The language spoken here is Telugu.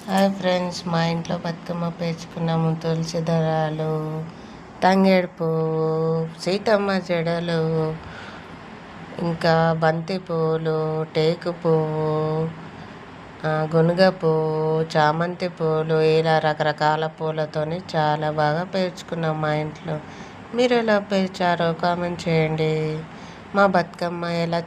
హాయ్ ఫ్రెండ్స్, మా ఇంట్లో బతుకమ్మ పేర్చుకున్నాము. తులసి దళాలు, తంగేడు పువ్వు, సీతమ్మ జడలు, ఇంకా బంతి పువ్వులు, టేకు పువ్వు, గునుగ పువ్వు, చామంతి పువ్వులు, ఇలా రకరకాల పూలతోని చాలా బాగా పేర్చుకున్నాం మా ఇంట్లో. మీరు ఎలా పేర్చారో కామెంట్ చేయండి. మా బతుకమ్మ ఎలా